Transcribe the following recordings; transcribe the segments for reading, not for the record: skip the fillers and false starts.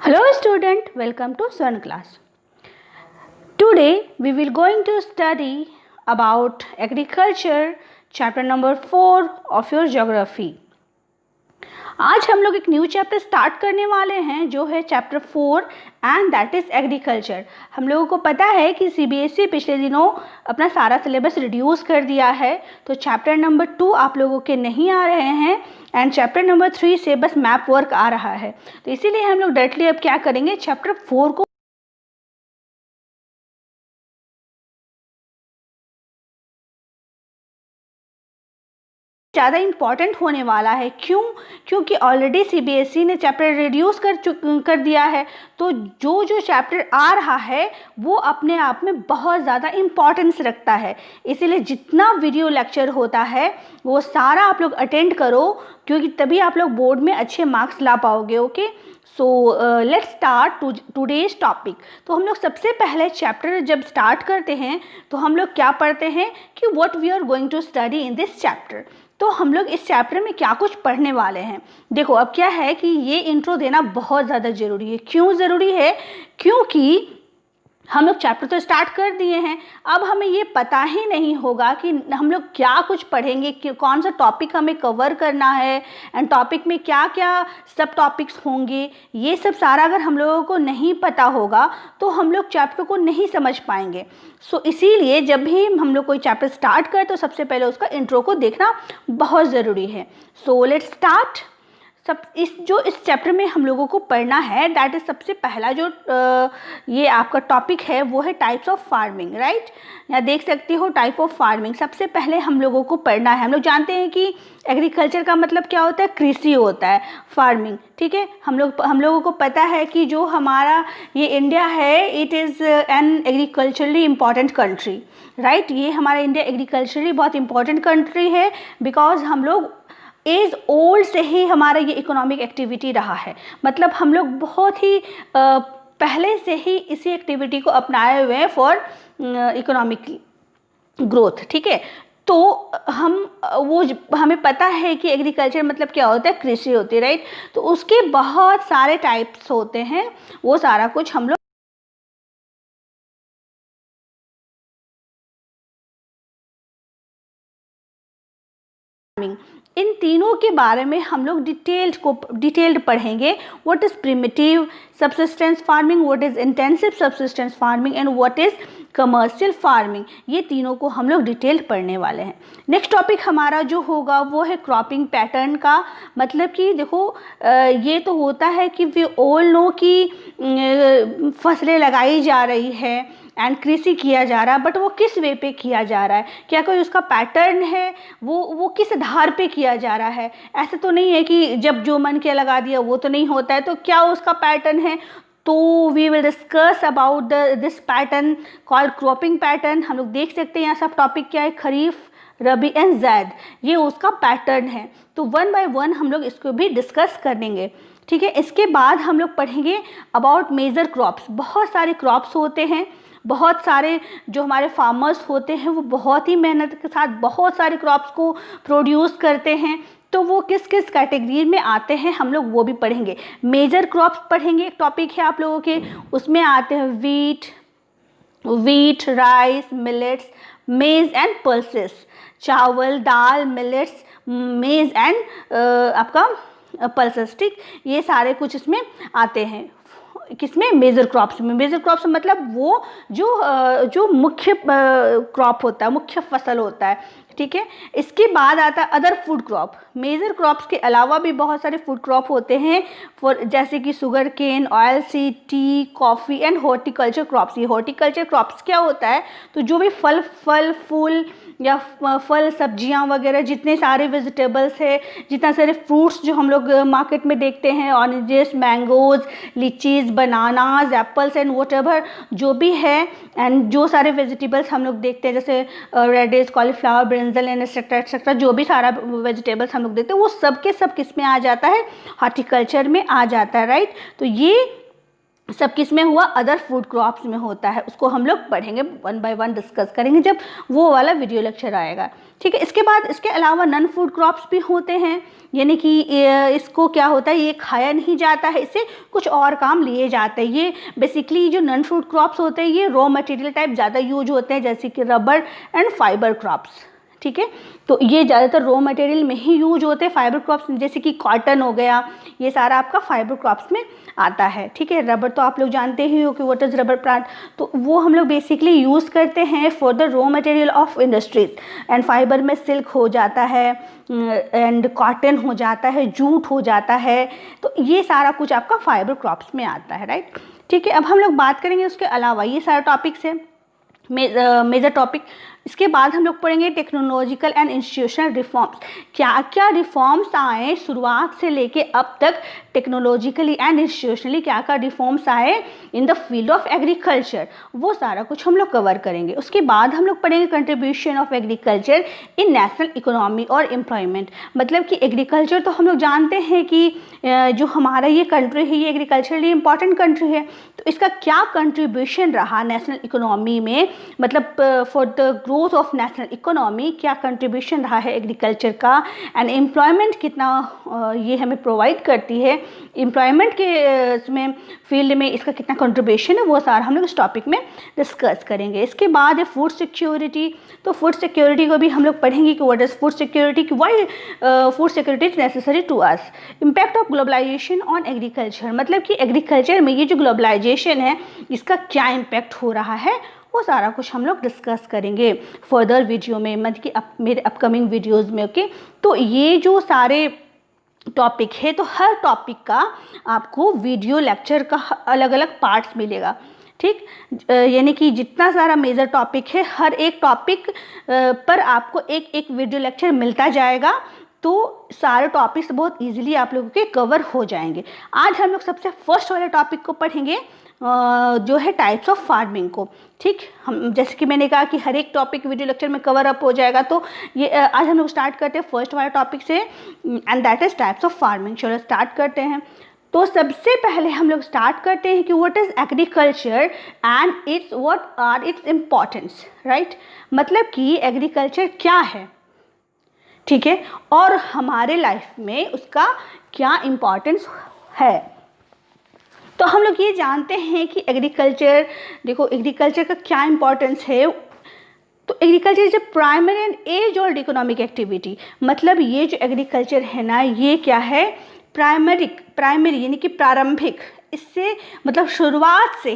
Hello student, welcome to Swan class. Today we will going to study about agriculture chapter number 4 of your geography. आज हम लोग एक new chapter start करने वाले हैं जो है chapter 4 and that is agriculture. हम लोगों को पता है कि सीबीएसई पिछले दिनों अपना सारा सिलेबस रिड्यूस कर दिया है, तो चैप्टर नंबर 2 आप लोगों के नहीं आ रहे हैं एंड चैप्टर नंबर 3 से बस मैप वर्क आ रहा है। तो इसीलिए हम लोग डायरेक्टली अब क्या करेंगे, चैप्टर 4 को ज़्यादा इम्पॉर्टेंट होने वाला है। क्योंकि ऑलरेडी सीबीएसई ने चैप्टर रिड्यूस कर दिया है, तो जो चैप्टर आ रहा है वो अपने आप में बहुत ज़्यादा इम्पॉर्टेंस रखता है। इसीलिए जितना वीडियो लेक्चर होता है वो सारा आप लोग अटेंड करो, क्योंकि तभी आप लोग बोर्ड में अच्छे मार्क्स ला पाओगे। Okay, so let's start today's topic. तो हम लोग सबसे पहले चैप्टर जब स्टार्ट करते हैं तो हम लोग क्या पढ़ते हैं कि what we are going to study in this chapter. तो हम लोग इस चैप्टर में क्या कुछ पढ़ने वाले हैं। देखो, अब क्या है कि ये इंट्रो देना बहुत ज़्यादा ज़रूरी है। क्यों ज़रूरी है? क्योंकि हम लोग चैप्टर तो स्टार्ट कर दिए हैं, अब हमें ये पता ही नहीं होगा कि हम लोग क्या कुछ पढ़ेंगे, कि कौन सा टॉपिक हमें कवर करना है एंड टॉपिक में क्या क्या सब टॉपिक्स होंगे। ये सब सारा अगर हम लोगों को नहीं पता होगा तो हम लोग चैप्टर को नहीं समझ पाएंगे। सो इसीलिए जब भी हम लोग कोई चैप्टर स्टार्ट करें तो सबसे पहले उसका इंट्रो को देखना बहुत ज़रूरी है। So let's start. इस चैप्टर में हम लोगों को पढ़ना है, दैट इज़ सबसे पहला जो ये आपका टॉपिक है वो है टाइप्स ऑफ फार्मिंग। राइट, यहाँ देख सकते हो टाइप ऑफ फार्मिंग सबसे पहले हम लोगों को पढ़ना है। हम लोग जानते हैं कि एग्रीकल्चर का मतलब क्या होता है, कृषि होता है, फार्मिंग। ठीक है, हम लोगों को पता है कि जो हमारा ये इंडिया है, it is an agriculturally important country. Right, ये हमारा इंडिया एग्रीकल्चरली बहुत इंपॉर्टेंट कंट्री है, बिकॉज हम लोग एज ओल्ड से ही हमारा ये इकोनॉमिक एक्टिविटी रहा है। मतलब हम लोग बहुत ही पहले से ही इसी एक्टिविटी को अपनाए हुए हैं फॉर इकोनॉमिक ग्रोथ। ठीक है, तो हमें पता है कि एग्रीकल्चर मतलब क्या होता है, कृषि होती है। राइट, तो उसके बहुत सारे टाइप्स होते हैं, वो सारा कुछ हम लोग इन तीनों के बारे में हम लोग डिटेल्ड पढ़ेंगे। What is primitive subsistence farming, what is intensive subsistence farming and what is commercial farming. ये तीनों को हम लोग डिटेल्ड पढ़ने वाले हैं। नेक्स्ट टॉपिक हमारा जो होगा वो है क्रॉपिंग पैटर्न का। मतलब कि देखो, ये तो होता है कि वी ऑल नो कि फसलें लगाई जा रही है एंड कृषि किया जा रहा है, बट वो किस वे पे किया जा रहा है, क्या कोई उसका पैटर्न है, वो किस आधार पे किया जा रहा है। ऐसा तो नहीं है कि जब जो मन किया लगा दिया, वो तो नहीं होता है। तो क्या उसका पैटर्न है, तो we will discuss about this pattern called cropping pattern. हम लोग देख सकते हैं यहाँ सब टॉपिक क्या है, खरीफ, रबी एंड जैद, ये उसका पैटर्न है। तो वन बाय वन हम लोग इसको भी डिस्कस करेंगे। ठीक है, इसके बाद हम लोग पढ़ेंगे अबाउट मेजर क्रॉप्स। बहुत सारे क्रॉप्स होते हैं, बहुत सारे जो हमारे फार्मर्स होते हैं वो बहुत ही मेहनत के साथ बहुत सारे क्रॉप्स को प्रोड्यूस करते हैं। तो वो किस किस कैटेगरी में आते हैं हम लोग वो भी पढ़ेंगे। मेजर क्रॉप्स पढ़ेंगे, एक टॉपिक है आप लोगों के, उसमें आते हैं वीट, राइस, मिलेट्स, मेज एंड पल्सेस। चावल, दाल, मिलेट्स, मेज एंड आपका पल्सेस। ठीक, ये सारे कुछ इसमें आते हैं। किसमें? मेजर क्रॉप्स में। मेजर क्रॉप्स मतलब वो जो मुख्य क्रॉप होता है, मुख्य फसल होता है। ठीक है, इसके बाद आता है other food crop. Major crops के अलावा भी बहुत सारे फूड क्रॉप होते हैं, फॉर जैसे कि sugar cane, oil seed, tea, coffee and horticulture crops. ये हॉर्टिकल्चर क्रॉप्स क्या होता है, तो जो भी फल फूल या फल सब्जियां वगैरह, जितने सारे वेजिटेबल्स है, जितना सारे फ्रूट्स जो हम लोग मार्केट में देखते हैं, oranges, mangoes, लीचीज, bananas, apples and whatever जो भी है, एंड जो सारे वेजिटेबल्स हम लोग देखते हैं जैसे radish, cauliflower, brinjal and etcetera जो भी सारा वेजिटेबल्स हम लोग देखते हैं, वो सब के सब किस में आ जाता है, हॉर्टिकल्चर में आ जाता है। राइट, तो ये सब किस में हुआ, अदर फूड क्रॉप्स में होता है। उसको हम लोग पढ़ेंगे, वन बाय वन डिस्कस करेंगे जब वो वाला वीडियो लेक्चर आएगा, ठीक है। इसके बाद इसके अलावा नॉन फूड क्रॉप्स भी होते हैं, यानी कि इसको क्या होता है, ये खाया नहीं जाता है, इससे कुछ और काम लिए जाते हैं। ये बेसिकली जो नॉन फूड क्रॉप्स होते हैं ये रॉ मटेरियल टाइप ज़्यादा यूज होते हैं, जैसे कि रबर एंड फाइबर क्रॉप्स, ठीक है। तो ये ज़्यादातर रॉ मटेरियल में ही यूज होते हैं। फाइबर क्रॉप्स जैसे कि कॉटन हो गया, ये सारा आपका फाइबर क्रॉप्स में आता है, ठीक है। रबर तो आप लोग जानते ही हो कि व्हाट इज़ रबर प्लांट, तो वो हम लोग बेसिकली यूज़ करते हैं for the raw material of industries. And fibre में सिल्क हो जाता है, एंड कॉटन हो जाता है, जूट हो जाता है, तो ये सारा कुछ आपका फाइबर क्रॉप्स में आता है, राइट, ठीक है। अब हम लोग बात करेंगे उसके अलावा, ये सारा टॉपिक्स है मेजर टॉपिक। इसके बाद हम लोग पढ़ेंगे टेक्नोलॉजिकल एंड इंस्टीट्यूशनल रिफॉर्म्स। क्या क्या रिफॉर्म्स आए शुरुआत से लेके अब तक, टेक्नोलॉजिकली एंड इंस्टीट्यूशनली क्या क्या रिफॉर्म्स आए in the field of agriculture, वो सारा कुछ हम लोग कवर करेंगे। उसके बाद हम लोग पढ़ेंगे contribution of agriculture in national economy और एम्प्लॉयमेंट। मतलब कि एग्रीकल्चर तो हम लोग जानते हैं कि जो हमारा ये कंट्री है ये एग्रीकल्चरली इंपॉर्टेंट कंट्री है, तो इसका क्या कंट्रीब्यूशन रहा नेशनल इकोनॉमी में, मतलब for the growth of national economy क्या कंट्रीब्यूशन रहा है एग्रीकल्चर का, एंड एम्प्लॉयमेंट कितना ये हमें प्रोवाइड करती है, एम्प्लॉयमेंट के इसमें फील्ड में इसका कितना कंट्रीब्यूशन है, वो सारा हम लोग इस टॉपिक में डिस्कस करेंगे। इसके बाद है फूड सिक्योरिटी। तो फूड सिक्योरिटी को भी हम लोग पढ़ेंगे कि व्हाट इज फूड सिक्योरिटी, कि why food security is necessary to us. Impact of globalisation on agriculture, मतलब कि एग्रीकल्चर में ये जो ग्लोबलाइजेशन है इसका क्या इम्पैक्ट हो रहा है, वो सारा कुछ हम लोग डिस्कस करेंगे फर्दर वीडियो में, मतलब कि मेरे अपकमिंग वीडियोज़ में, ओके। तो ये जो सारे टॉपिक है, तो हर टॉपिक का आपको वीडियो लेक्चर का अलग अलग पार्ट्स मिलेगा, ठीक। यानी कि जितना सारा मेजर टॉपिक है, हर एक टॉपिक पर आपको एक एक वीडियो लेक्चर मिलता जाएगा, तो सारे टॉपिक्स बहुत इजीली आप लोगों के कवर हो जाएंगे। आज हम लोग सबसे फर्स्ट वाले टॉपिक को पढ़ेंगे, जो है टाइप्स ऑफ फार्मिंग को, ठीक। हम जैसे कि मैंने कहा कि हर एक टॉपिक वीडियो लेक्चर में कवर अप हो जाएगा, तो ये आज हम लोग स्टार्ट करते हैं फर्स्ट वाले टॉपिक से, and that is types of farming. चलो स्टार्ट करते हैं। तो सबसे पहले हम लोग स्टार्ट करते हैं कि what is agriculture and its what are its importance, right. मतलब कि एग्रीकल्चर क्या है, ठीक है, और हमारे लाइफ में उसका क्या इम्पॉर्टेंस है। तो हम लोग ये जानते हैं कि एग्रीकल्चर, देखो एग्रीकल्चर का क्या इम्पोर्टेंस है। तो agriculture is a primary and as old economic activity. मतलब ये जो एग्रीकल्चर है ना, ये क्या है, प्राइमरी यानी कि प्रारंभिक, इससे मतलब शुरुआत से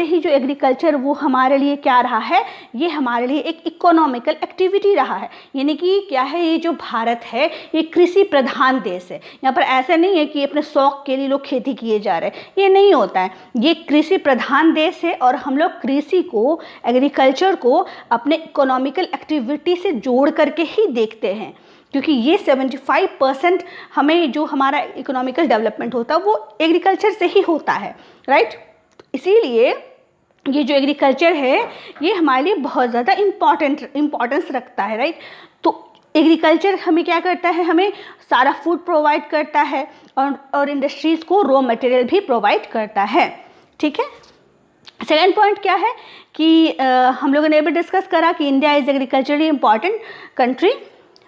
ही जो एग्रीकल्चर वो हमारे लिए क्या रहा है, ये हमारे लिए एक इकोनॉमिकल एक्टिविटी रहा है। यानी कि क्या है, ये जो भारत है ये कृषि प्रधान देश है। यहाँ पर ऐसा नहीं है कि अपने शौक के लिए लोग खेती किए जा रहे हैं, ये नहीं होता है। ये कृषि प्रधान देश है और हम लोग कृषि को, एग्रीकल्चर को अपने इकोनॉमिकल एक्टिविटी से जोड़ करके ही देखते हैं, क्योंकि ये 75% हमें जो हमारा इकोनॉमिकल डेवलपमेंट होता है वो एग्रीकल्चर से ही होता है, राइट। इसीलिए ये जो एग्रीकल्चर है ये हमारे लिए बहुत ज़्यादा इम्पॉर्टेंस रखता है, राइट। तो एग्रीकल्चर हमें क्या करता है, हमें सारा फूड प्रोवाइड करता है और इंडस्ट्रीज़ को रॉ मटेरियल भी प्रोवाइड करता है, ठीक है। सेकेंड पॉइंट क्या है कि हम लोगों ने भी डिस्कस करा कि India is agriculturally important country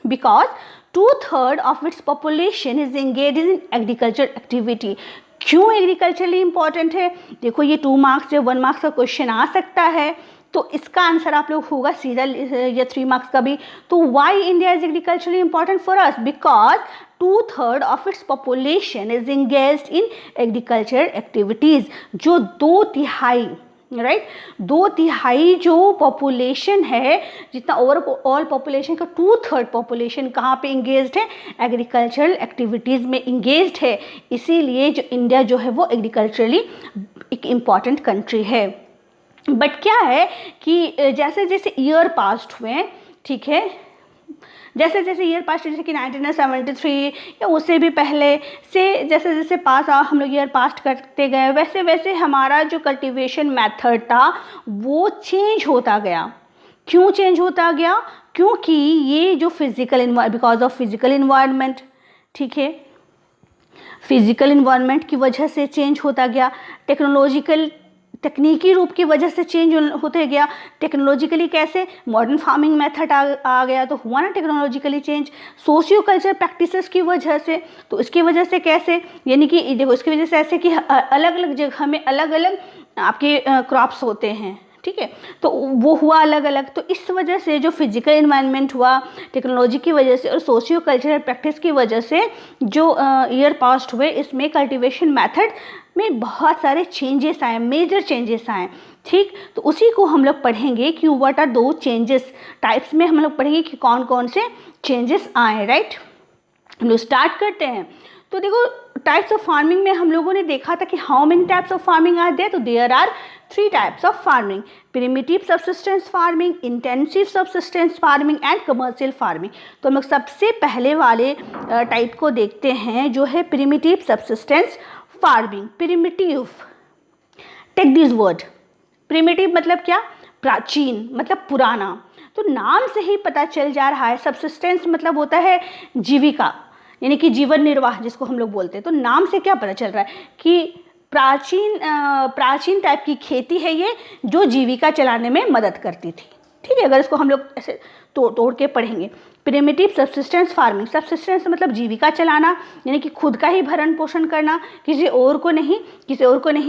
because 2/3 of its population is engaged in agriculture activity। क्यों एग्रीकल्चरली इंपॉर्टेंट है, देखो ये 2 मार्क्स या 1 मार्क्स का क्वेश्चन आ सकता है, तो इसका आंसर आप लोग होगा सीधा या 3 मार्क्स का भी। तो why India is agriculturally important for us, because 2/3 of its population is engaged in agriculture activities. जो 2/3, राइट, 2/3 जो पॉपुलेशन है, जितना ओवरऑल पॉपुलेशन का 2/3 पॉपुलेशन कहाँ पे इंगेज्ड है, एग्रीकल्चरल एक्टिविटीज़ में इंगेज्ड है। इसीलिए जो इंडिया जो है वो एग्रीकल्चरली एक इम्पॉर्टेंट कंट्री है। बट क्या है कि जैसे जैसे ईयर पास्ट हुए, ठीक है, जैसे जैसे ईयर पास, जैसे कि 1973 या उससे भी पहले से जैसे जैसे हम लोग ईयर पास्ट करते गए, वैसे वैसे हमारा जो कल्टीवेशन मेथड था वो चेंज होता गया। क्यों चेंज होता गया, क्योंकि ये जो बिकॉज ऑफ फिजिकल इन्वायरमेंट, ठीक है, फिजिकल इन्वायरमेंट की वजह से चेंज होता गया, तकनीकी रूप की वजह से चेंज होते गया। टेक्नोलॉजिकली कैसे, मॉडर्न फार्मिंग मेथड आ गया तो हुआ ना technologically change. Socio culture practices की वजह से, तो इसकी वजह से कैसे, यानी कि देखो इसकी वजह से ऐसे कि अलग अलग जगह में अलग अलग आपके क्रॉप्स होते हैं, ठीक है, तो वो हुआ अलग अलग। तो इस वजह से जो फिजिकल इन्वायरमेंट हुआ टेक्नोलॉजी की वजह से और सोशियो कल्चरल प्रैक्टिस की वजह से जो ईयर पास्ट हुए, इसमें कल्टीवेशन मेथड में बहुत सारे चेंजेस आए, मेजर चेंजेस आए, ठीक। तो उसी को हम लोग पढ़ेंगे कि व्हाट आर दो चेंजेस, टाइप्स में हम लोग पढ़ेंगे कि कौन कौन से चेंजेस आए, राइट। हम लोग स्टार्ट करते हैं। तो देखो टाइप्स ऑफ फार्मिंग में हम लोगों ने देखा था कि how many types of farming are there, तो there are 3 types of farming, primitive subsistence farming, intensive subsistence farming and commercial farming. तो हम लोग सबसे पहले वाले टाइप को देखते हैं जो है primitive subsistence farming. Primitive, take this word, primitive मतलब क्या, प्राचीन मतलब पुराना। तो नाम से ही पता चल जा रहा है, सबसिस्टेंस मतलब होता है जीविका, यानी कि जीवन निर्वाह जिसको हम लोग बोलते हैं। तो नाम से क्या पता चल रहा है कि प्राचीन टाइप की खेती है ये, जो जीविका चलाने में मदद करती थी, ठीक है। अगर इसको हम लोग ऐसे तोड़ के पढ़ेंगे, प्रिमिटिव सबसिस्टेंस फार्मिंग, सबसिस्टेंस मतलब जीविका चलाना, यानी कि खुद का ही भरण पोषण करना, किसी और को नहीं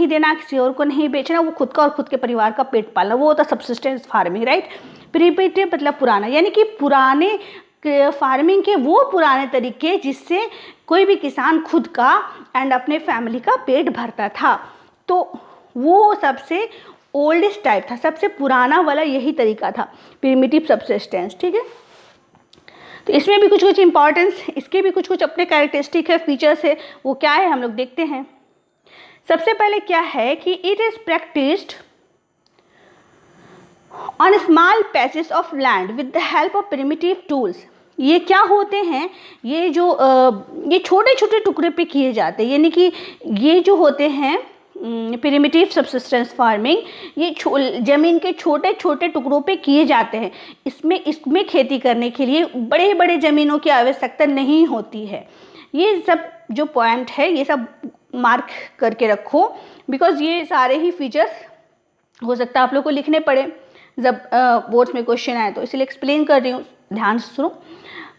देना, किसी और को नहीं बेचना, वो खुद का और खुद के परिवार का पेट पालना, वो होता सबसिस्टेंस फार्मिंग, राइट। प्रिमिटिव मतलब पुराना, यानी कि पुराने फार्मिंग के वो पुराने तरीके जिससे कोई भी किसान खुद का एंड अपने फैमिली का पेट भरता था। तो वो सबसे ओल्डेस्ट टाइप था, सबसे पुराना वाला यही तरीका था, प्रिमिटिव सबसिस्टेंस, ठीक है। तो इसमें भी कुछ कुछ इंपॉर्टेंस, इसके भी कुछ कुछ अपने कैरेक्टरिस्टिक है, फीचर्स है, वो क्या है हम लोग देखते हैं। सबसे पहले क्या है कि it is practised on small patches of land with the help of primitive tools. ये क्या होते हैं, ये जो ये छोटे छोटे टुकड़े पे किए जाते हैं, यानी कि ये जो होते हैं प्रिमिटिव सबसिस्टेंस फार्मिंग, ये ज़मीन के छोटे छोटे टुकड़ों पे किए जाते हैं। इसमें खेती करने के लिए बड़े बड़े ज़मीनों की आवश्यकता नहीं होती है। ये सब जो पॉइंट है ये सब मार्क करके रखो, बिकॉज ये सारे ही फीचर्स हो सकता है आप लोग को लिखने पड़े जब बोर्ड्स में क्वेश्चन आए, तो इसलिए एक्सप्लेन कर रही हूँ, ध्यान से सुनो।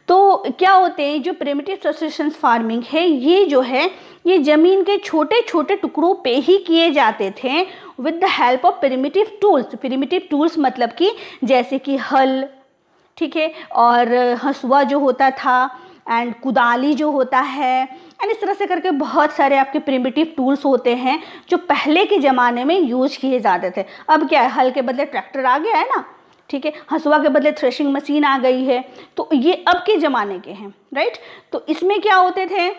तो क्या होते हैं जो प्रिमिटिव सबसिस्टेंस फार्मिंग है, ये जो है ये ज़मीन के छोटे छोटे टुकड़ों पे ही किए जाते थे with the help of primitive tools. Primitive tools मतलब कि जैसे कि हल, ठीक है, और हंसुआ जो होता था एंड कुदाली जो होता है, एंड इस तरह से करके बहुत सारे आपके प्रिमिटिव टूल्स होते हैं जो पहले के ज़माने में यूज किए जाते थे। अब क्या है, हल के बदले ट्रैक्टर आ गया है ना, ठीक है, हंसुआ के बदले थ्रेशिंग मशीन आ गई है, तो ये अब के ज़माने के हैं, राइट। तो इसमें क्या होते थे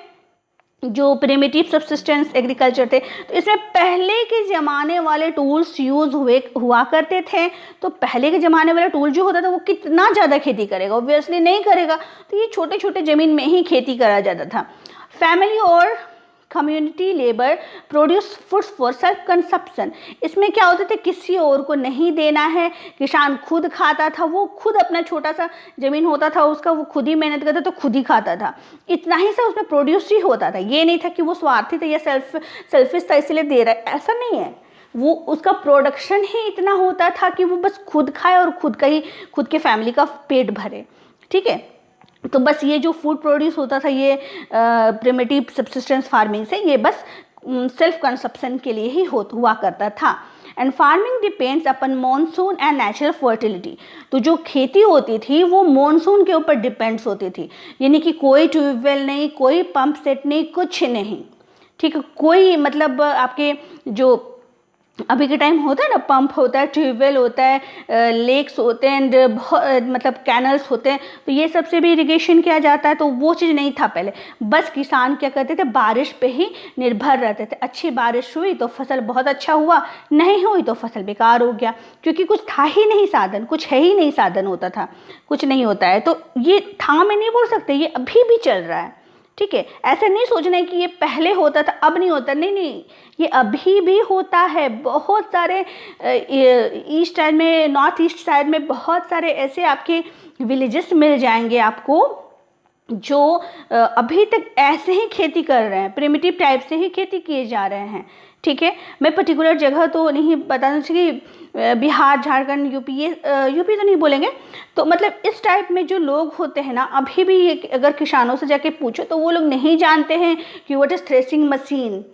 जो प्रिमिटिव सबसिस्टेंस एग्रीकल्चर थे, तो इसमें पहले के ज़माने वाले टूल्स यूज़ हुआ करते थे। तो पहले के ज़माने वाला टूल जो होता था वो कितना ज़्यादा खेती करेगा, ऑब्वियसली नहीं करेगा, तो ये छोटे छोटे ज़मीन में ही खेती करा जाता था। फैमिली और community labour produce foods for self consumption. इसमें क्या होते थे, किसी और को नहीं देना है, किसान खुद खाता था, वो खुद अपना छोटा सा ज़मीन होता था उसका, वो खुद ही मेहनत करता तो खुद ही खाता था, इतना ही सा उसमें प्रोड्यूस ही होता था। ये नहीं था कि वो स्वार्थी था या सेल्फिश था इसलिए दे रहा है, ऐसा नहीं है। वो उसका प्रोडक्शन ही इतना होता था कि वो बस खुद खाए और खुद के फैमिली का पेट भरे, ठीक है। तो बस ये जो फूड प्रोड्यूस होता था ये प्रिमिटिव सबसिस्टेंस फार्मिंग से, ये बस सेल्फ कंजप्शन के लिए ही हुआ करता था। And farming depends upon monsoon and natural fertility. तो जो खेती होती थी वो मॉनसून के ऊपर डिपेंड्स होती थी, यानी कि कोई ट्यूबवेल नहीं, कोई पंप सेट नहीं, कुछ नहीं, ठीक है। कोई मतलब आपके जो अभी के टाइम होता है ना, पंप होता है, ट्यूबवेल होता है, लेक्स होते हैं एंड मतलब कैनल्स होते हैं, तो ये सबसे भी इरिगेशन किया जाता है। तो वो चीज़ नहीं था पहले, बस किसान क्या करते थे, बारिश पे ही निर्भर रहते थे। अच्छी बारिश हुई तो फसल बहुत अच्छा हुआ, नहीं हुई तो फसल बेकार हो गया, क्योंकि कुछ था ही नहीं साधन, कुछ है ही नहीं साधन होता था, कुछ नहीं होता है। तो ये था, मैं नहीं बोल सकते, ये अभी भी चल रहा है, ठीक है। ऐसा नहीं सोचना है कि ये पहले होता था अब नहीं होता, नहीं, ये अभी भी होता है। बहुत सारे ईस्ट साइड में, नॉर्थ ईस्ट साइड में बहुत सारे ऐसे आपके विलेजेस मिल जाएंगे आपको जो अभी तक ऐसे ही खेती कर रहे हैं, प्रिमिटिव टाइप से ही खेती किए जा रहे हैं। ठीक है, मैं पर्टिकुलर जगह तो नहीं बताना चाहिए, बिहार, झारखंड, यूपी, ये यूपी तो नहीं बोलेंगे, तो मतलब इस टाइप में जो लोग होते हैं ना, अभी भी अगर किसानों से जाके पूछो तो वो लोग नहीं जानते हैं कि व्हाट इज़ थ्रेसिंग मशीन।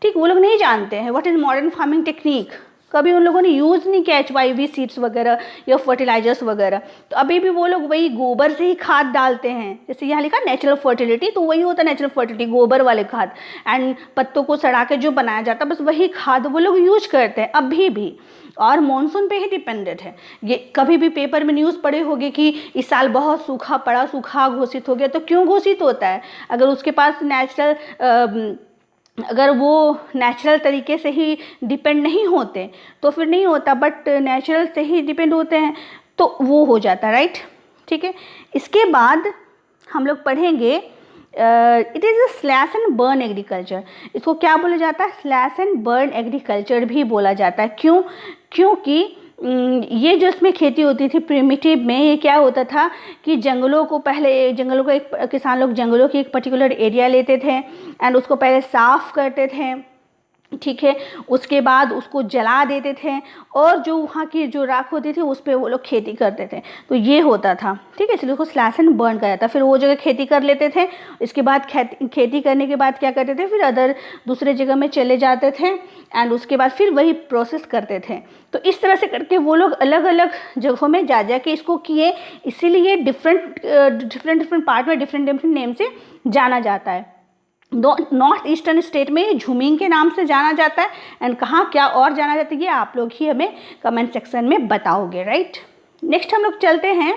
ठीक, वो लोग नहीं जानते हैं what is modern farming technique. कभी उन लोगों ने यूज़ नहीं किया HYV सीड्स वगैरह या फर्टिलाइजर्स वगैरह। तो अभी भी वो लोग वही गोबर से ही खाद डालते हैं, जैसे यहाँ लिखा नेचुरल फर्टिलिटी, तो वही होता है नेचुरल फर्टिलिटी, गोबर वाले खाद, एंड पत्तों को सड़ा के जो बनाया जाता है बस वही खाद वो लोग यूज करते हैं अभी भी, और मॉनसून पे ही डिपेंडेंट है। ये कभी भी पेपर में न्यूज़ पढ़े होंगे कि इस साल बहुत सूखा पड़ा, सूखा घोषित हो गया। तो क्यों घोषित होता है? अगर उसके पास अगर वो नेचुरल तरीके से ही डिपेंड नहीं होते तो फिर नहीं होता, बट नेचुरल से ही डिपेंड होते हैं तो वो हो जाता है, राइट। ठीक है, इसके बाद हम लोग पढ़ेंगे it is a slash and burn agriculture. इसको क्या बोला जाता है? स्लैश एंड बर्न एग्रीकल्चर भी बोला जाता है। क्यों? क्योंकि ये जो इसमें खेती होती थी प्रिमिटिव में, ये क्या होता था कि जंगलों को एक किसान लोग जंगलों की एक पर्टिकुलर एरिया लेते थे एंड उसको पहले साफ़ करते थे। ठीक है, उसके बाद उसको जला देते थे और जो वहाँ की जो राख होती थी उस पर वो लोग खेती करते थे। तो ये होता था। ठीक है, इसलिए उसको स्लैश एंड बर्न कहा जाता। फिर वो जगह खेती कर लेते थे, इसके बाद खेती करने के बाद क्या करते थे, फिर दूसरे जगह में चले जाते थे एंड उसके बाद फिर वही प्रोसेस करते थे। तो इस तरह से करके वो लोग अलग अलग जगहों में जा के इसको किए, इसीलिए डिफरेंट पार्ट में डिफरेंट नेम से जाना जाता है। नॉर्थ ईस्टर्न स्टेट में झूमिंग के नाम से जाना जाता है, एंड कहाँ क्या और जाना जाता है ये आप लोग ही हमें कमेंट सेक्शन में बताओगे, राइट। नेक्स्ट हम लोग चलते हैं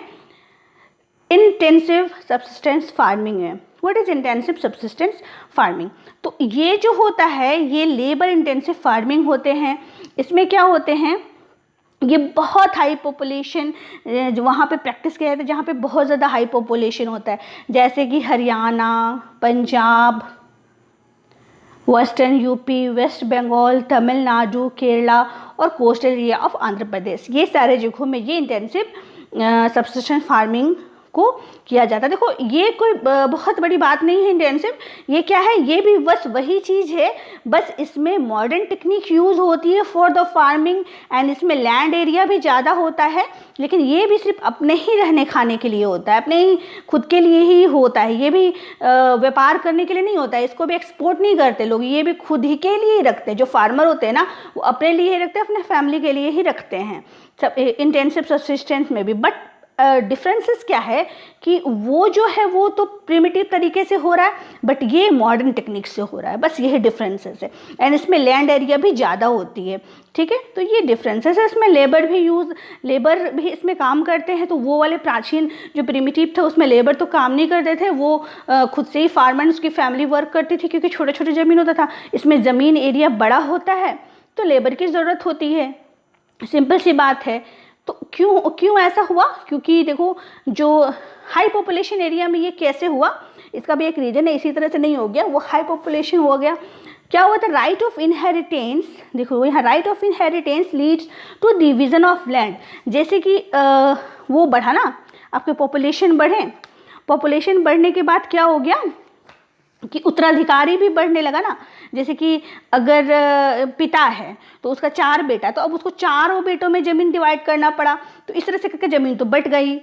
इंटेंसिव सब्सिस्टेंस फार्मिंग है। What is intensive subsistence farming? तो ये जो होता है ये लेबर इंटेंसिव फार्मिंग होते हैं। इसमें क्या होते हैं, ये बहुत हाई पॉपुलेशन जो वहाँ पे प्रैक्टिस किया जाता है, जहाँ पे बहुत ज़्यादा हाई पॉपुलेशन होता है, जैसे कि हरियाणा, पंजाब, वेस्टर्न यूपी, वेस्ट बंगाल, तमिलनाडु, केरला और coastal area of Andhra Pradesh. ये सारे जगहों में ये इंटेंसिव सब्सिस्टेंस फार्मिंग को किया जाता है। देखो ये कोई बहुत बड़ी बात नहीं है इंटेंसिव, ये क्या है, ये भी बस वही चीज़ है, बस इसमें मॉडर्न टेक्निक यूज़ होती है फॉर द फार्मिंग एंड इसमें लैंड एरिया भी ज़्यादा होता है, लेकिन ये भी सिर्फ अपने ही रहने खाने के लिए होता है, अपने ही खुद के लिए ही होता है। ये भी व्यापार करने के लिए नहीं होता है, इसको भी एक्सपोर्ट नहीं करते लोग, ये भी खुद ही के लिए ही रखते हैं। जो फार्मर होते हैं ना वो अपने लिए ही रखते हैं, अपने फैमिली के लिए ही रखते हैं सब इंटेंसिव सब्सिस्टेंस में भी। बट डिफरेंसेस क्या है कि वो जो है वो तो प्रिमिटिव तरीके से हो रहा है, बट ये मॉडर्न टेक्निक से हो रहा है, बस यही डिफरेंसेस है। एंड इसमें लैंड एरिया भी ज़्यादा होती है। ठीक है, तो ये डिफरेंसेस है। इसमें लेबर भी इसमें काम करते हैं। तो वो वाले प्राचीन जो प्रिमिटिव था उसमें लेबर तो काम नहीं करते थे, वो खुद से ही फार्मर उसकी फैमिली वर्क करती थी, क्योंकि छोटे छोटे ज़मीन होता था। इसमें ज़मीन एरिया बड़ा होता है तो लेबर की ज़रूरत होती है, सिंपल सी बात है। तो क्यों ऐसा हुआ? क्योंकि देखो जो हाई पॉपुलेशन एरिया में ये कैसे हुआ, इसका भी एक रीज़न है, इसी तरह से नहीं हो गया, वो हाई पॉपुलेशन हो गया। क्या हुआ था, राइट ऑफ इनहेरिटेंस, देखो यहाँ right of inheritance leads to division of land. जैसे कि वो बढ़ा ना, आपके पॉपुलेशन बढ़ने के बाद क्या हो गया कि उत्तराधिकारी भी बढ़ने लगा ना। जैसे कि अगर पिता है तो उसका 4 बेटा, तो अब उसको चारों बेटों में ज़मीन डिवाइड करना पड़ा, तो इस तरह से करके ज़मीन तो बट गई।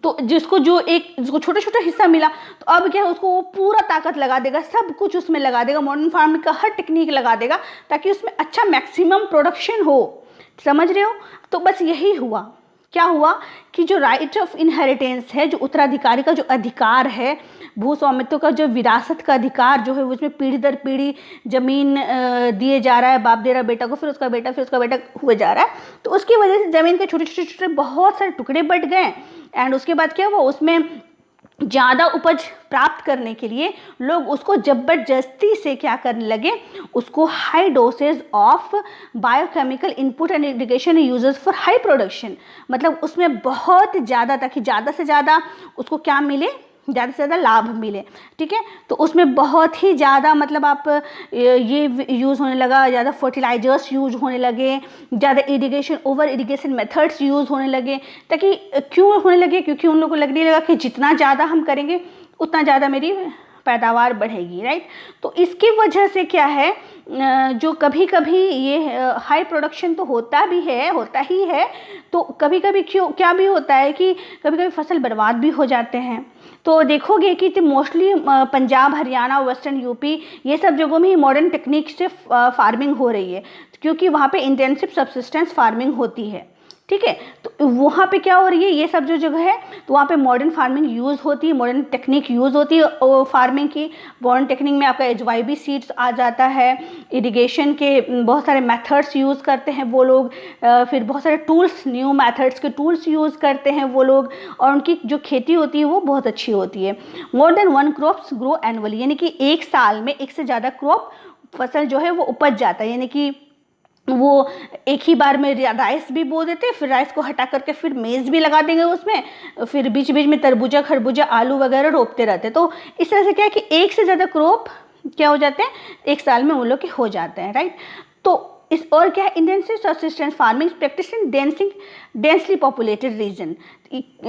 तो जिसको छोटा छोटा हिस्सा मिला, तो अब क्या है, उसको वो पूरा ताकत लगा देगा, सब कुछ उसमें लगा देगा, मॉडर्न फार्मिंग का हर टेक्निक लगा देगा ताकि उसमें अच्छा मैक्सिमम प्रोडक्शन हो। समझ रहे हो? तो बस यही हुआ। क्या हुआ कि जो राइट ऑफ इनहेरिटेंस है, जो उत्तराधिकारी का जो अधिकार है, भू स्वामित्व का जो विरासत का अधिकार जो है, उसमें पीढ़ी दर पीढ़ी जमीन दिए जा रहा है, बाप दे रहा है बेटा को, फिर उसका बेटा हुए जा रहा है। तो उसकी वजह से ज़मीन के छोटे छोटे बहुत सारे टुकड़े बट गए एंड उसके बाद क्या हुआ, उसमें ज़्यादा उपज प्राप्त करने के लिए लोग उसको ज़बरदस्ती से क्या करने लगे, उसको high dosage of biochemical input and irrigation uses for high production, मतलब उसमें बहुत ज़्यादा, ताकि ज़्यादा से ज़्यादा उसको क्या मिले, ज़्यादा से ज़्यादा लाभ मिले। ठीक है, तो उसमें बहुत ही ज़्यादा मतलब आप ये यूज़ होने लगा, ज़्यादा फर्टिलाइजर्स यूज होने लगे, ज़्यादा ओवर इरिगेशन मेथड्स यूज़ होने लगे। ताकि क्यों होने लगे, क्योंकि उन लोगों को लगने लगा कि जितना ज़्यादा हम करेंगे उतना ज़्यादा मेरी पैदावार बढ़ेगी, राइट। तो इसकी वजह से क्या है, जो कभी कभी ये हाई प्रोडक्शन तो होता ही है, तो कभी कभी क्या भी होता है कि कभी कभी फसल बर्बाद भी हो जाते हैं। तो देखोगे कि mostly Punjab, Haryana, western UP, ये सब जगहों में ही मॉडर्न टेक्निक से फार्मिंग हो रही है, क्योंकि वहाँ पे इंटेंसिव सब्सिस्टेंस फार्मिंग होती है, ठीक है। तो वहाँ पे क्या हो रही है, ये सब जो जगह है, तो वहाँ पे मॉडर्न फार्मिंग यूज़ होती है, मॉडर्न टेक्निक यूज़ होती है फार्मिंग की। मॉडर्न टेक्निक में आपका HYB सीड्स आ जाता है, इरिगेशन के बहुत सारे मेथड्स यूज़ करते हैं वो लोग, फिर बहुत सारे टूल्स, न्यू मेथड्स के टूल्स यूज़ करते हैं वो लोग, और उनकी जो खेती होती है वो बहुत अच्छी होती है। More than 1 crops grow annually, यानी कि एक साल में एक से ज़्यादा क्रॉप फसल जो है वो उपज जाता है, यानी कि वो एक ही बार में राइस भी बो देते हैं, फिर राइस को हटा करके फिर मेज़ भी लगा देंगे उसमें, फिर बीच बीच में तरबूजा, खरबूजा, आलू वगैरह रोपते रहते हैं। तो इस तरह से क्या है कि एक से ज़्यादा क्रॉप क्या हो जाते हैं, एक साल में उन लोग के हो जाते हैं, राइट। तो इस और क्या है, intensive subsistence farming practice in densely populated region.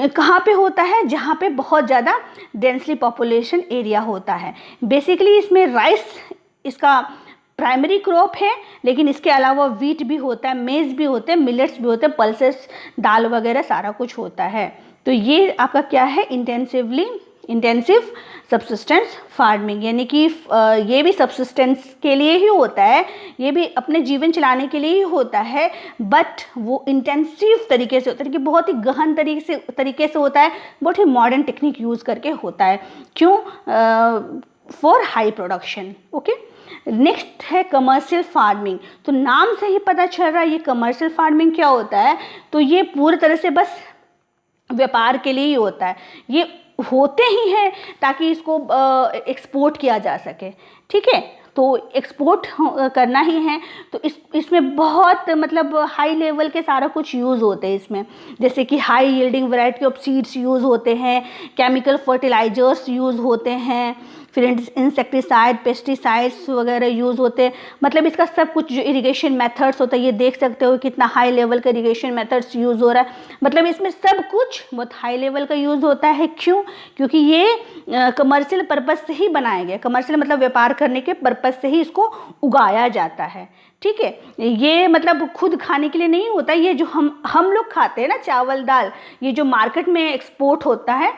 कहाँ पे होता है, जहाँ पे बहुत ज़्यादा डेंसली पॉपुलेशन एरिया होता है। बेसिकली इसमें राइस इसका प्राइमरी क्रॉप है, लेकिन इसके अलावा वीट भी होता है, मेज़ भी होते हैं, मिलेट्स भी होते हैं, पल्सेस, दाल वगैरह सारा कुछ होता है। तो ये आपका क्या है, इंटेंसिव सब्सिस्टेंस फार्मिंग, यानी कि ये भी सब्सिस्टेंस के लिए ही होता है, ये भी अपने जीवन चलाने के लिए ही होता है, बट वो इंटेंसिव तरीके से होता है, कि बहुत ही गहन तरीके से होता है, बहुत ही मॉडर्न टेक्निक यूज़ करके होता है। क्यों? For high production. Okay, next है कमर्शियल फार्मिंग। तो नाम से ही पता चल रहा है ये कमर्शियल फार्मिंग क्या होता है, तो ये पूरी तरह से बस व्यापार के लिए ही होता है। ये होते ही हैं ताकि इसको एक्सपोर्ट किया जा सके, ठीक है। तो एक्सपोर्ट करना ही है, तो इसमें बहुत मतलब हाई लेवल के सारा कुछ यूज़ होते हैं इसमें, जैसे कि high yielding variety of seeds use होते हैं, केमिकल फर्टिलाइजर्स यूज़ होते हैं, फिर इंसेक्टिसाइड, पेस्टिसाइड्स वगैरह यूज़ होते हैं। मतलब इसका सब कुछ जो इरिगेशन मेथड्स होता है, ये देख सकते हो कितना हाई लेवल का इरिगेशन मेथड्स यूज़ हो रहा है। मतलब इसमें सब कुछ बहुत हाई लेवल का यूज़ होता है। क्यों? क्योंकि ये कमर्शियल पर्पज़ से ही बनाया गया। कमर्शियल मतलब व्यापार करने के पर्पज़ से ही इसको उगाया जाता है, ठीक है। ये मतलब खुद खाने के लिए नहीं होता, ये जो हम लोग खाते हैं ना, चावल दाल, ये जो मार्केट में एक्सपोर्ट होता है,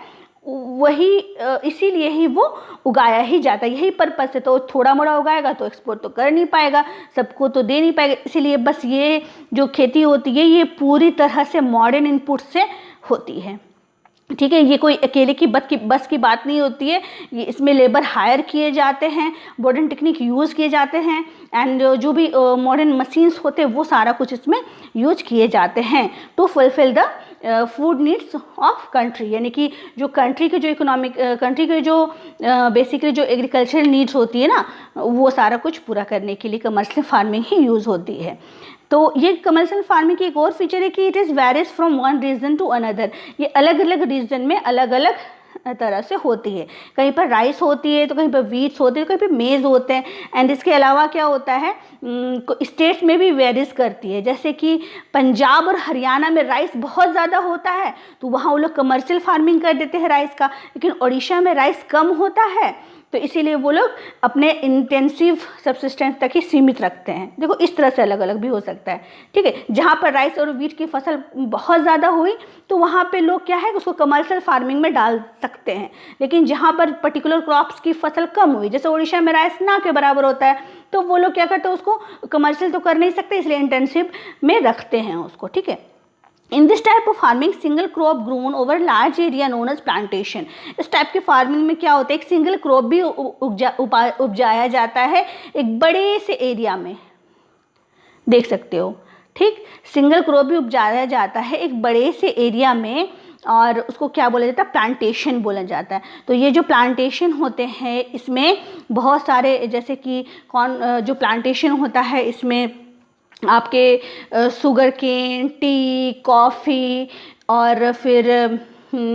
वही इसीलिए ही वो उगाया ही जाता है, यही पर्पस है। तो थोड़ा मोड़ा उगाएगा तो एक्सपोर्ट तो कर नहीं पाएगा, सबको तो दे नहीं पाएगा, इसीलिए बस ये जो खेती होती है ये पूरी तरह से मॉडर्न इनपुट से होती है, ठीक है। ये कोई अकेले की बस की बात नहीं होती है, ये इसमें लेबर हायर किए जाते हैं, मॉडर्न टेक्निक यूज़ किए जाते हैं, एंड जो भी मॉडर्न मशीन्स होते हैं वो सारा कुछ इसमें यूज किए जाते हैं to fulfil the food needs of country. यानी कि जो कंट्री के जो इकोनॉमिक कंट्री के जो बेसिकली जो एग्रीकल्चरल नीड्स होती है ना, वो सारा कुछ पूरा करने के लिए कमर्शियल फार्मिंग ही यूज़ होती है। तो ये कमर्शियल फार्मिंग की एक और फीचर है कि it is varies from one region to another. ये अलग अलग रीजन में अलग अलग तरह से होती है। कहीं पर राइस होती है, तो कहीं पर वीट्स होते हैं, कहीं पर मेज़ होते हैं। एंड इसके अलावा क्या होता है, स्टेट्स में भी वेरीज करती है। जैसे कि पंजाब और हरियाणा में राइस बहुत ज़्यादा होता है, तो वहाँ वो लोग कमर्शियल फार्मिंग कर देते हैं राइस का। लेकिन उड़ीसा में राइस कम होता है, तो इसीलिए वो लोग अपने इंटेंसिव सब्सिस्टेंस तक ही सीमित रखते हैं। देखो इस तरह से अलग अलग भी हो सकता है, ठीक है। जहाँ पर राइस और वीट की फसल बहुत ज़्यादा हुई, तो वहाँ पे लोग क्या है उसको कमर्शियल फार्मिंग में डाल सकते हैं। लेकिन जहाँ पर पर्टिकुलर क्रॉप्स की फसल कम हुई, जैसे उड़ीसा में राइस ना के बराबर होता है, तो वो लोग क्या करते हैं, उसको कमर्शियल तो कर नहीं सकते, इसलिए इंटेंसिव में रखते हैं उसको, ठीक है। In this type of farming single crop grown over large area known as plantation. इस टाइप की फार्मिंग में क्या होता है, एक सिंगल क्रॉप भी उपजाया जाता है एक बड़े से एरिया में, देख सकते हो, ठीक। सिंगल क्रॉप भी उपजाया जाता है एक बड़े से एरिया में, और उसको क्या बोला जाता है, प्लांटेशन बोला जाता है। तो ये जो प्लांटेशन होते हैं इसमें बहुत सारे, जैसे कि जो प्लांटेशन होता है इसमें आपके शुगर केन, टी, कॉफ़ी, और फिर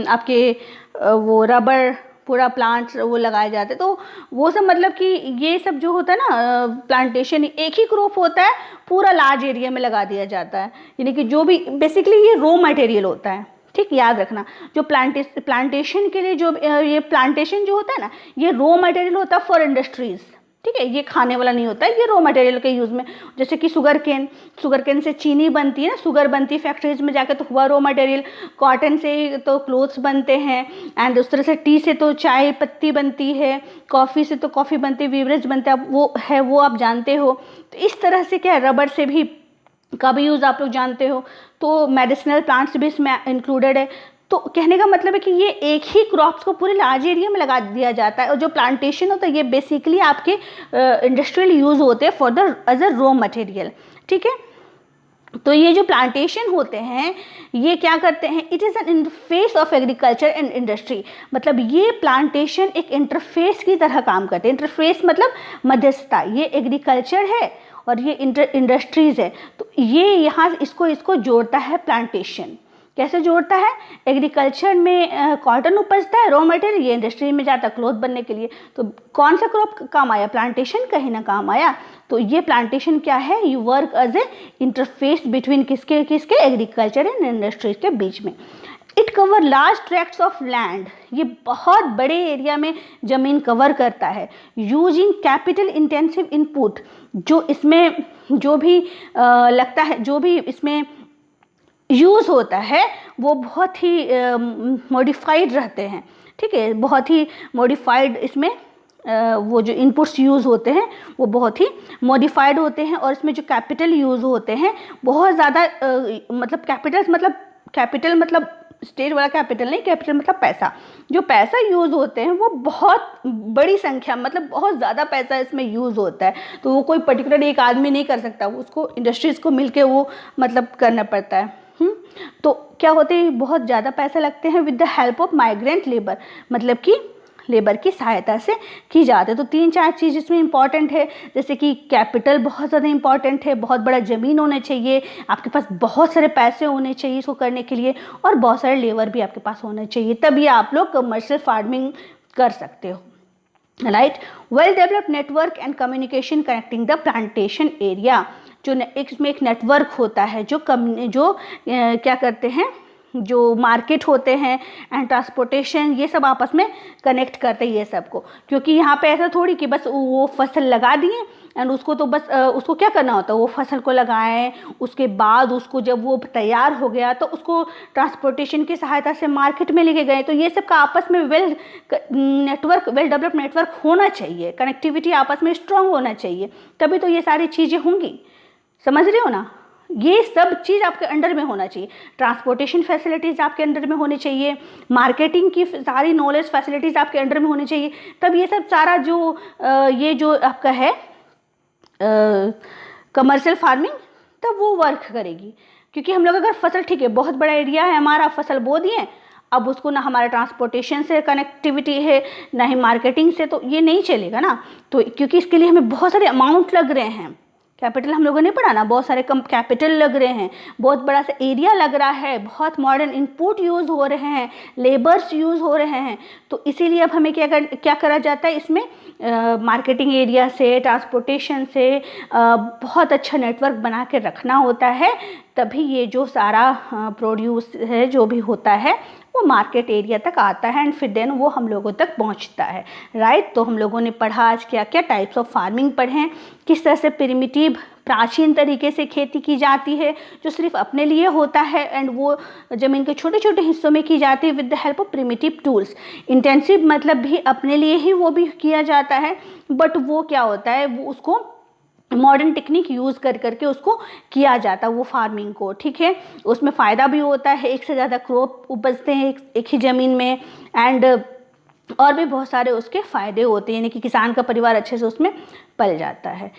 आपके वो रबर, पूरा प्लांट्स वो लगाए जाते हैं। तो वो सब मतलब कि ये सब जो होता है ना प्लांटेशन, एक ही क्रॉप होता है, पूरा लार्ज एरिया में लगा दिया जाता है। यानी कि जो भी बेसिकली ये रॉ मटेरियल होता है, ठीक, याद रखना। जो प्लांटेशन के लिए जो ये प्लांटेशन जो होता है ना, ये रॉ मटेरियल होता है फॉर इंडस्ट्रीज़, ठीक है, ये खाने वाला नहीं होता है, ये रॉ मटेरियल के यूज़ में। जैसे कि शुगर केन से चीनी बनती है ना, शुगर बनती है फैक्ट्रीज में जाके, तो हुआ रॉ मटेरियल। कॉटन से तो क्लोथ्स बनते हैं, एंड उस तरह से टी से तो चाय पत्ती बनती है, कॉफ़ी से तो कॉफ़ी बनती है, बीवरेज बनता है, वो आप जानते हो। तो इस तरह से क्या है, रबर से भी का भी यूज़ आप लोग जानते हो। तो मेडिसिनल प्लांट्स भी इसमें इंक्लूडेड है। तो कहने का मतलब है कि ये एक ही क्रॉप्स को पूरे लार्ज एरिया में लगा दिया जाता है, और जो प्लांटेशन होता है ये बेसिकली आपके इंडस्ट्रियल यूज़ होते हैं for the as a raw material, ठीक है। तो ये जो प्लांटेशन होते हैं ये क्या करते हैं, it is an interface of agriculture and industry. मतलब ये प्लांटेशन एक इंटरफेस की तरह काम करते हैं। इंटरफेस मतलब मध्यस्थता। ये एग्रीकल्चर है और ये इंडस्ट्रीज़ है, तो ये यहाँ इसको जोड़ता है प्लांटेशन। कैसे जोड़ता है, एग्रीकल्चर में कॉटन उपजता है रॉ मटेरियल, ये इंडस्ट्री में जाता है क्लॉथ बनने के लिए। तो कौन सा क्रॉप काम आया, प्लांटेशन कहीं ना काम आया। तो ये प्लांटेशन क्या है, you work as a interface between किसके एग्रीकल्चर एंड इंडस्ट्रीज के बीच में। It cover large tracts of land, ये बहुत बड़े एरिया में ज़मीन कवर करता है। यूजिंग कैपिटल इंटेंसिव इनपुट, जो इसमें जो भी लगता है, जो भी इसमें यूज़ होता है वो बहुत ही मॉडिफाइड रहते हैं, ठीक है, बहुत ही मॉडिफाइड इसमें वो जो इनपुट्स यूज़ होते हैं वो बहुत ही मॉडिफाइड होते हैं। और इसमें जो कैपिटल यूज़ होते हैं बहुत ज़्यादा, मतलब कैपिटल मतलब स्टेट वाला कैपिटल नहीं, कैपिटल मतलब पैसा। जो पैसा यूज़ होते हैं वो बहुत बड़ी संख्या, मतलब बहुत ज़्यादा पैसा इसमें यूज़ होता है। तो वो कोई पर्टिकुलर एक आदमी नहीं कर सकता, उसको इंडस्ट्रीज़ को मिलके वो मतलब करना पड़ता है। तो क्या होते हैं, बहुत ज़्यादा पैसे लगते हैं with the help of migrant labour, मतलब कि लेबर की सहायता से की जाती है। तो 3-4 चीज़ इसमें इंपॉर्टेंट है, जैसे कि कैपिटल बहुत ज़्यादा इंपॉर्टेंट है, बहुत बड़ा ज़मीन होना चाहिए, आपके पास बहुत सारे पैसे होने चाहिए इसको करने के लिए, और बहुत सारे लेबर भी आपके पास होना चाहिए, तभी आप लोग कमर्शियल फार्मिंग कर सकते हो, right. Well developed network and communication connecting the plantation area, जो इसमें एक नेटवर्क होता है जो क्या करते हैं, जो मार्केट होते हैं एंड ट्रांसपोर्टेशन, ये सब आपस में कनेक्ट करते हैं ये सबको। क्योंकि यहाँ पे ऐसा थोड़ी कि बस वो फसल लगा दिए एंड उसको तो बस उसको क्या करना होता है, वो फसल को लगाएं, उसके बाद उसको जब वो तैयार हो गया तो उसको ट्रांसपोर्टेशन की सहायता से मार्केट में लेके गए। तो ये सब का आपस में वेल डेवलप्ड नेटवर्क होना चाहिए, कनेक्टिविटी आपस में स्ट्रांग होना चाहिए, तभी तो ये सारी चीज़ें होंगी। समझ रहे हो ना, ये सब चीज़ आपके अंडर में होना चाहिए। ट्रांसपोर्टेशन फैसिलिटीज़ आपके अंडर में होनी चाहिए, मार्केटिंग की सारी नॉलेज फैसिलिटीज़ आपके अंडर में होनी चाहिए, तब ये सब सारा जो ये जो आपका है कमर्शियल फार्मिंग, तब वो वर्क करेगी। क्योंकि हम लोग अगर फसल, ठीक है, बहुत बड़ा एरिया है हमारा, फसल बो दिए, अब उसको ना हमारा ट्रांसपोर्टेशन से कनेक्टिविटी है ना ही मार्केटिंग से, तो ये नहीं चलेगा ना। तो क्योंकि इसके लिए हमें बहुत सारे अमाउंट लग रहे हैं, कैपिटल हम लोगों ने पढ़ा ना, बहुत सारे कम कैपिटल लग रहे हैं, बहुत बड़ा सा एरिया लग रहा है, बहुत मॉडर्न इनपुट यूज़ हो रहे हैं, लेबर्स यूज़ हो रहे हैं। तो इसीलिए अब हमें क्या करा जाता है, इसमें मार्केटिंग एरिया से, ट्रांसपोर्टेशन से बहुत अच्छा नेटवर्क बना के रखना होता है, तभी ये जो सारा प्रोड्यूस है जो भी होता है वो मार्केट एरिया तक आता है एंड फिर देन वो हम लोगों तक पहुंचता है, राइट। तो हम लोगों ने पढ़ा आज क्या क्या टाइप्स ऑफ फार्मिंग पढ़े हैं, किस तरह से प्रिमिटिव प्राचीन तरीके से खेती की जाती है जो सिर्फ अपने लिए होता है एंड वो ज़मीन के छोटे छोटे हिस्सों में की जाती है with the help of primitive tools. Intensive मतलब भी अपने लिए ही वो भी किया जाता है, बट वो क्या होता है, वो उसको मॉडर्न टेक्निक यूज़ करके उसको किया जाता है वो फार्मिंग को, ठीक है। उसमें फ़ायदा भी होता है, एक से ज़्यादा क्रॉप उपजते हैं एक ही ज़मीन में, एंड और भी बहुत सारे उसके फ़ायदे होते हैं, यानी कि किसान का परिवार अच्छे से उसमें पल जाता है।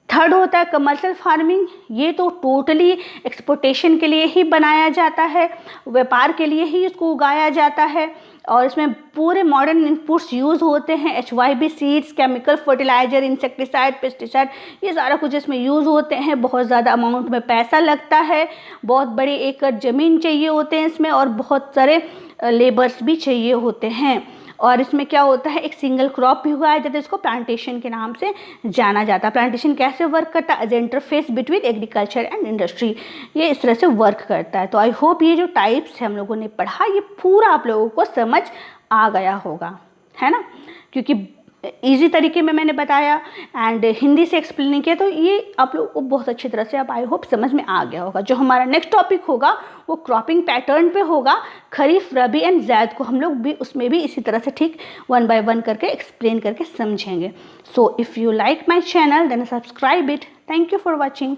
थर्ड होता है कमर्शियल फार्मिंग, ये तो टोटली एक्सपोर्टेशन के लिए ही बनाया जाता है, व्यापार के लिए ही इसको उगाया जाता है, और इसमें पूरे मॉडर्न इनपुट्स यूज़ होते हैं, HYB seeds, chemical fertiliser, insecticide, pesticide, ये सारा कुछ इसमें यूज़ होते हैं। बहुत ज़्यादा अमाउंट में पैसा लगता है, बहुत बड़े एकड़ ज़मीन चाहिए होते हैं इसमें, और बहुत सारे लेबर्स भी चाहिए होते हैं। और इसमें क्या होता है, एक सिंगल क्रॉप भी उगाया जाता है, इसको प्लांटेशन के नाम से जाना जाता है। प्लांटेशन कैसे वर्क करता है, as interface between agriculture and industry, ये इस तरह से वर्क करता है। तो आई होप ये जो टाइप्स हम लोगों ने पढ़ा ये पूरा आप लोगों को समझ आ गया होगा, है ना, क्योंकि इजी तरीके में मैंने बताया एंड हिंदी से एक्सप्लेन किया, तो ये आप लोगों को बहुत अच्छी तरह से अब आई होप समझ में आ गया होगा। जो हमारा नेक्स्ट टॉपिक होगा वो क्रॉपिंग पैटर्न पे होगा, खरीफ, रबी एंड ज़ैद को हम लोग भी उसमें भी इसी तरह से ठीक 1 by 1 करके एक्सप्लेन करके समझेंगे। So if you like my channel then subscribe it. Thank you for watching.